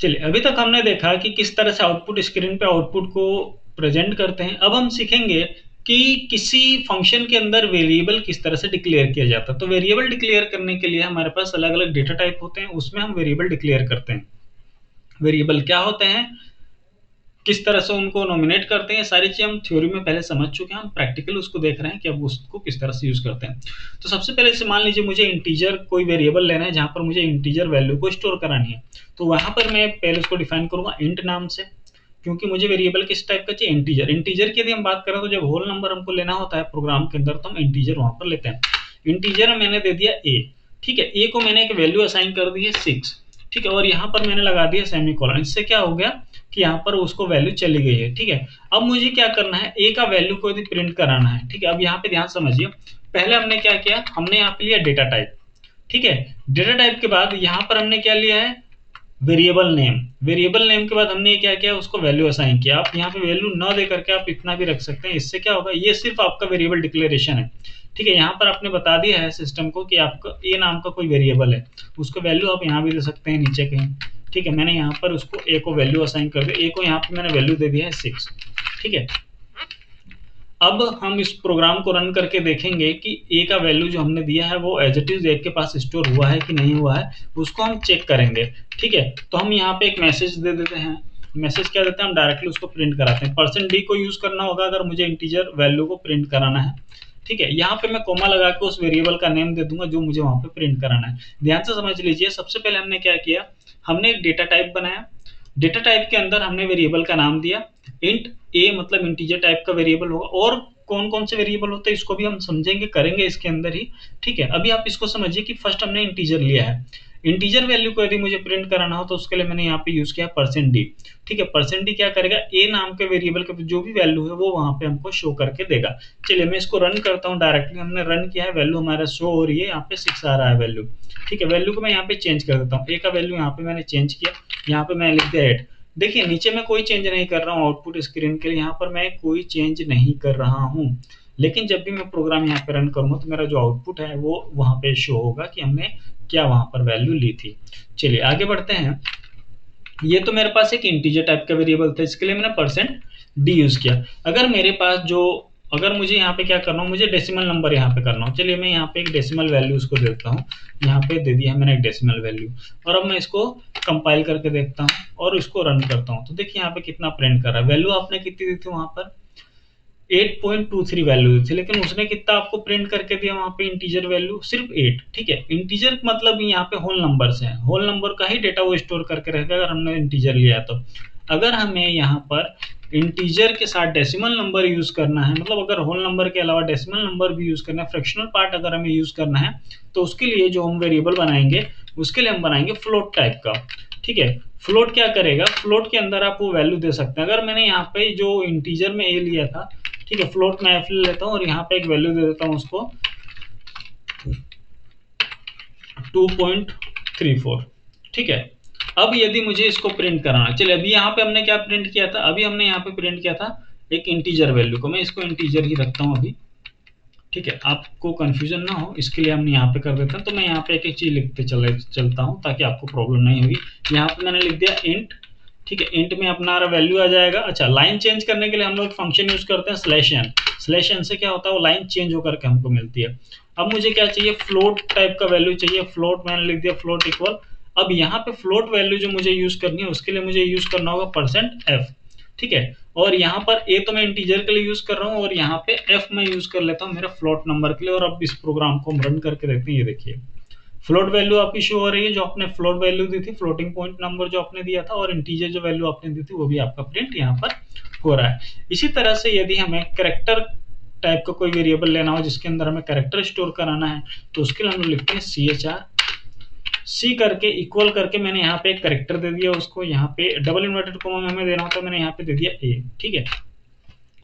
चलिए, अभी तक हमने देखा कि किस तरह से आउटपुट स्क्रीन पे आउटपुट को प्रेजेंट करते हैं। अब हम सीखेंगे कि किसी फंक्शन के अंदर वेरिएबल किस तरह से डिक्लेयर किया जाता है। तो वेरिएबल डिक्लेयर करने के लिए हमारे पास अलग अलग डेटा टाइप होते हैं, उसमें हम वेरिएबल डिक्लेयर करते हैं। वेरिएबल क्या होते हैं, किस तरह से उनको नॉमिनेट करते हैं, सारी चीज़ हम थ्योरी में पहले समझ चुके हैं, हम प्रैक्टिकल उसको देख रहे हैं कि अब उसको किस तरह से यूज़ करते हैं। तो सबसे पहले से मान लीजिए मुझे इंटीजर कोई वेरिएबल लेना है जहाँ पर मुझे इंटीजर वैल्यू को स्टोर करानी है। तो वहाँ पर मैं पहले उसको डिफाइन करूँगा इंट नाम से, क्योंकि मुझे वेरिएबल किस टाइप का चाहिए, इंटीजर। इंटीजर की यदि हम बात करें तो जब होल नंबर हमको लेना होता है प्रोग्राम के अंदर तो हम इंटीजर वहाँ पर लेते हैं। इंटीजर में मैंने दे दिया ए, ठीक है, ए को मैंने एक वैल्यू असाइन कर दी है 6, ठीक है, और यहाँ पर मैंने लगा दिया सेमीकोलन। इससे क्या हो गया कि यहाँ पर उसको वैल्यू चली गई है, ठीक है। अब मुझे क्या करना है, ए का वैल्यू को यदि प्रिंट कराना है, ठीक है। अब यहाँ पे ध्यान समझिए, पहले हमने क्या किया, हमने यहाँ पे लिया डेटा टाइप, ठीक है। डेटा टाइप के बाद यहाँ पर हमने क्या लिया है, वेरिएबल नेम। वेरिएबल नेम के बाद हमने क्या किया, उसको वैल्यू असाइन किया। आप यहाँ पे वैल्यू न दे करके आप इतना भी रख सकते हैं। इससे क्या होगा, ये सिर्फ आपका वेरिएबल डिक्लेरेशन है, ठीक है। यहाँ पर आपने बता दिया है सिस्टम को कि आपका ए नाम का कोई वेरिएबल है, उसको वैल्यू आप यहाँ भी दे सकते हैं नीचे कहीं, ठीक है। मैंने यहाँ पर उसको ए को वैल्यू असाइन कर दिया, ए को यहाँ पे मैंने वैल्यू दे दिया है 6, ठीक है। अब हम इस प्रोग्राम को रन करके देखेंगे कि ए का वैल्यू जो हमने दिया है वो एज इट इज ए के पास स्टोर हुआ है कि नहीं हुआ है, उसको हम चेक करेंगे, ठीक है। तो हम यहाँ पे एक मैसेज दे देते हैं। मैसेज क्या देते हैं, हम डायरेक्टली उसको प्रिंट कराते हैं। %d को यूज करना होगा अगर मुझे इंटीजर वैल्यू को प्रिंट कराना है, ठीक है। यहाँ पे मैं कोमा लगा के उस वेरिएबल का नेम दे दूंगा जो मुझे वहां पे प्रिंट कराना है। ध्यान से समझ लीजिए, सबसे पहले हमने क्या किया, हमने एक डेटा टाइप बनाया। डेटा टाइप के अंदर हमने वेरिएबल का नाम दिया इंट ए, मतलब इंटीजर टाइप का वेरिएबल होगा। और कौन कौन से वेरिएबल होते हैं इसको भी हम समझेंगे, करेंगे इसके अंदर ही, ठीक है। अभी आप इसको समझिए कि फर्स्ट हमने इंटीजर लिया है। इंटीजर वैल्यू को यदि मुझे प्रिंट कराना हो तो उसके लिए मैंने यहाँ पे यूज किया %d, ठीक है। %d क्या करेगा, ए नाम के वेरिएबल के जो भी वैल्यू है वो वहां पे हमको शो करके देगा। चलिए मैं इसको रन करता हूँ, डायरेक्टली हमने रन किया है, वैल्यू हमारा शो हो रही है, यहाँ पे 6 आ रहा है वैल्यू, ठीक है। वैल्यू को मैं यहाँ पे चेंज कर देता हूँ, ए का वैल्यू यहाँ पे मैंने चेंज किया, यहाँ पे मैं लिख दिया 8। देखिए नीचे मैं कोई चेंज नहीं कर रहा हूँ आउटपुट स्क्रीन के लिए, यहाँ पर मैं कोई चेंज नहीं कर रहा हूँ। लेकिन जब भी मैं प्रोग्राम यहाँ पे रन करूंगा तो मेरा जो आउटपुट है वो वहां पे शो होगा कि हमने क्या वहां पर वैल्यू ली थी। चलिए आगे बढ़ते हैं। ये तो मेरे पास एक इंटीजर टाइप का वेरिएबल था, इसके लिए मैंने %d यूज किया। अगर मेरे पास अगर मुझे यहाँ पे क्या करना हो, मुझे डेसिमल नंबर यहाँ पे करना हो, चलिए मैं यहाँ पे एक डेसिमल वैल्यू उसको देता हूँ। यहाँ पे दे दिया है मैंने एक डेसिमल वैल्यू, और अब मैं इसको कंपाइल करके देखता हूँ और इसको रन करता हूँ। तो देखिए यहाँ पे कितना प्रिंट कर रहा है। वैल्यू आपने कितनी दी थी वहां पर, 8.23 वैल्यू दी थी, लेकिन उसने कितना आपको प्रिंट करके दिया वहां पे, इंटीजर वैल्यू सिर्फ 8, ठीक है। इंटीजर मतलब यहाँ पे होल नंबर से है, होल नंबर का ही डेटा वो स्टोर करके रखेगा अगर हमने इंटीजर लिया तो। अगर हमें यहाँ पर इंटीजर के साथ डेसिमल नंबर यूज करना है, मतलब अगर होल नंबर के अलावा डेसिमल नंबर भी यूज करना है, फ्रैक्शनल पार्ट अगर हमें यूज करना है, तो उसके लिए जो हम वेरिएबल बनाएंगे उसके लिए हम बनाएंगे फ्लोट टाइप का, ठीक है। फ्लोट क्या करेगा, फ्लोट के अंदर आप वो वैल्यू दे सकते हैं। अगर मैंने यहाँ पे जो इंटीजर में ए लिया था, ठीक है, फ्लोट में एफ ले लेता हूँ और यहाँ पे एक वैल्यू दे देता हूँ उसको 2.34, ठीक है। अब यदि मुझे इसको प्रिंट कराना, चलिए अभी यहाँ पे हमने क्या प्रिंट किया था, अभी हमने यहाँ पे प्रिंट किया था एक इंटीजर वैल्यू को, मैं इसको इंटीजर ही रखता हूँ अभी, ठीक है, आपको कंफ्यूजन ना हो इसके लिए हम यहाँ पे कर देते हैं। तो मैं यहाँ पे एक एक चीज लिखते चलता हूँ ताकि आपको प्रॉब्लम नहीं होगी। यहाँ पे मैंने लिख दिया इंट, ठीक है, इंट में अपना वैल्यू आ जाएगा। अच्छा, लाइन चेंज करने के लिए हम लोग फंक्शन यूज करते हैं /n। /n से क्या होता है, वो लाइन चेंज होकर के हमको मिलती है। अब मुझे क्या चाहिए, फ्लोट टाइप का वैल्यू चाहिए। फ्लोट मैंने लिख दिया फ्लोट इक्वल। अब यहाँ पे फ्लोट वैल्यू जो मुझे यूज करनी है उसके लिए मुझे यूज करना होगा %f, ठीक है। और यहाँ पर ए तो मैं इंटीजर के लिए यूज कर रहा हूँ और यहाँ पे एफ मैं यूज कर लेता हूँ मेरा फ्लोट नंबर के लिए। और अब इस प्रोग्राम को हम रन करके देखते हैं। ये देखिए फ्लोट वैल्यू आपकी शो हो रही है, जो आपने फ्लोट वैल्यू दी थी, फ्लोटिंग पॉइंट नंबर जो आपने दिया था, और इंटीजर जो वैल्यू आपने दी थी वो भी आपका प्रिंट यहाँ पर हो रहा है। इसी तरह से यदि हमें कैरेक्टर टाइप का कोई वेरिएबल लेना हो जिसके अंदर हमें कैरेक्टर स्टोर कराना है, तो उसके लिए हम लिखते हैं CHR, सी करके इक्वल करके मैंने यहाँ पे एक कैरेक्टर दे दिया उसको, यहाँ पे डबल इन्वर्टेड कोमा में हमें देना होता है, मैंने यहाँ पे दे दिया ए, ठीक है।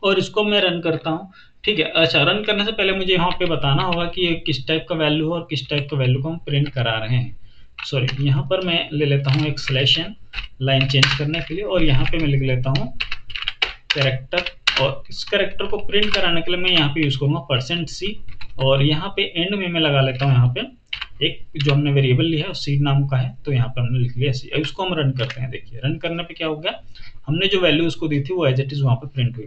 और इसको मैं रन करता हूँ, ठीक है। अच्छा, रन करने से पहले मुझे यहाँ पे बताना होगा कि ये किस टाइप का वैल्यू है और किस टाइप का वैल्यू को हम प्रिंट करा रहे हैं। सॉरी, यहाँ पर मैं ले लेता हूँ एक /n लाइन चेंज करने के लिए, और यहाँ पे मैं लिख लेता हूँ कैरेक्टर। और इस कैरेक्टर को प्रिंट कराने के लिए मैं यहाँ पे यूज करूंगा %c, और यहाँ पे एंड में मैं लगा लेता हूँ यहाँ पे एक जो हमने वेरिएबल लिया है सीड नाम का है, तो यहाँ पे हमने लिख लिया सी। अब इसको हम रन करते हैं। देखिए रन करने पे क्या हो गया, हमने जो वैल्यू उसको दी थी वो एज इट इज वहाँ पे प्रिंट हुई।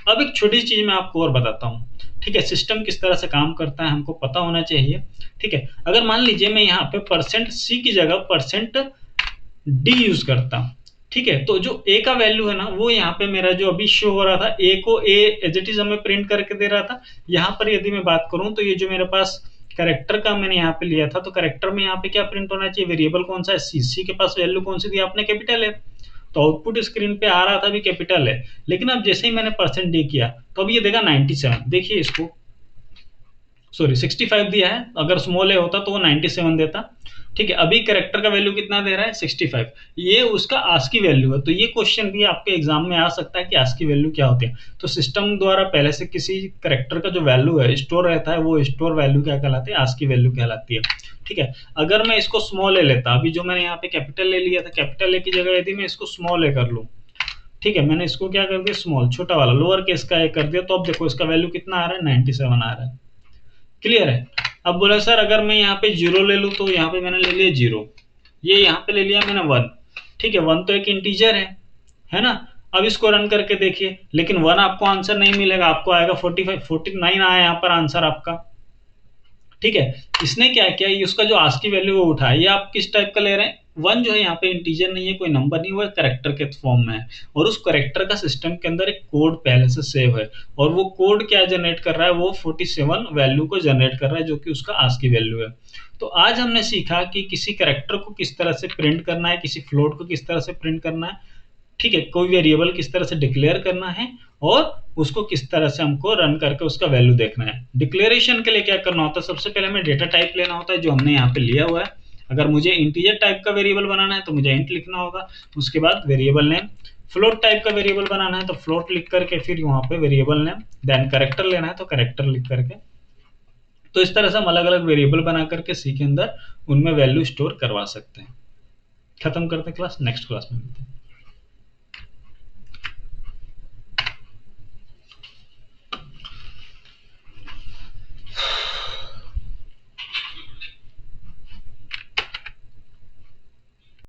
अब एक छोटी चीज मैं आपको और बताता हूँ, ठीक है, सिस्टम किस तरह से काम करता है हमको पता होना चाहिए। ठीक है, अगर मान लीजिए मैं यहाँ पे %c की जगह %d यूज करता हूँ, ठीक है, तो जो a का वैल्यू है ना वो यहाँ पे मेरा जो अभी शो हो रहा था, a को a एज इट इज हमें प्रिंट करके दे रहा था। यहाँ पर यदि मैं बात करूँ तो ये जो मेरे पास कैरेक्टर का मैंने यहाँ पे लिया था, तो कैरेक्टर में यहाँ पे क्या प्रिंट होना चाहिए, वेरिएबल कौन सा है, सी के पास वैल्यू कौन सी दी आपने, कैपिटल है, तो आउटपुट स्क्रीन पे आ रहा था भी कैपिटल है। लेकिन अब जैसे ही मैंने %d किया तो अब ये देगा 97। देखिए इसको, सॉरी 65 दिया है, अगर स्मॉल ए होता तो वो 97 देता। ठीक है, अभी कैरेक्टर का वैल्यू कितना दे रहा है, 65। ये उसका आस्की वैल्यू है। तो ये क्वेश्चन भी आपके एग्जाम में आ सकता है कि आस्की वैल्यू क्या होती है। तो सिस्टम द्वारा पहले से किसी कैरेक्टर का जो वैल्यू है स्टोर रहता है, वो स्टोर वैल्यू क्या कहलाती है, आस्की वैल्यू कहलाती है। ठीक है, अगर मैं इसको स्मॉल ए लेता, अभी जो मैंने यहाँ पे कैपिटल ए लिया था, कैपिटल ए की जगह यदि मैं इसको स्मॉल ए कर लूँ, ठीक है, मैंने इसको क्या कर दिया, स्मॉल छोटा वाला लोअर केस का ए कर दिया, तो अब देखो इसका वैल्यू कितना आ रहा है, 97 आ रहा है। क्लियर है। अब बोला सर अगर मैं यहाँ पे 0 ले लूँ, तो यहाँ पे मैंने ले लिया 0, ये यहाँ पे ले लिया मैंने 1। ठीक है, 1 तो एक इंटीजर है ना। अब इसको रन करके देखिए, लेकिन 1 आपको आंसर नहीं मिलेगा, आपको आएगा 45, 49 आया यहाँ पर आंसर आपका। ठीक है, इसने क्या किया, ये उसका जो आस्की वैल्यू वो उठाया। ये आप किस टाइप का ले रहे हैं, 1 जो है यहाँ पे इंटीजर नहीं है, कोई नंबर नहीं, वो करेक्टर के फॉर्म में है, और उस करेक्टर का सिस्टम के अंदर एक कोड पहले से सेव है, और वो कोड क्या जनरेट कर रहा है, वो 47 वैल्यू को जनरेट कर रहा है, जो कि उसका आस्की वैल्यू है। तो आज हमने सीखा कि किसी करेक्टर को किस तरह से प्रिंट करना है, किसी फ्लोट को किस तरह से प्रिंट करना है, ठीक है, कोई वेरिएबल किस तरह से डिक्लेयर करना है, और उसको किस तरह से हमको रन करके उसका वैल्यू देखना है। डिक्लेरेशन के लिए क्या करना होता है, सबसे पहले हमें डेटा टाइप लेना होता है, जो हमने यहाँ पे लिया हुआ है। अगर मुझे इंटीजर टाइप का वेरिएबल बनाना है तो मुझे इंट लिखना होगा, उसके बाद वेरिएबल नेम। फ्लोट टाइप का वेरिएबल बनाना है तो फ्लोट लिख करके फिर वहाँ पे वेरिएबल नेम, देन करेक्टर लेना है तो करेक्टर लिख करके। तो इस तरह से हम अलग अलग वेरिएबल बना करके सी के अंदर उनमें वैल्यू स्टोर करवा सकते हैं। खत्म करते हैं क्लास, नेक्स्ट क्लास में मिलते हैं।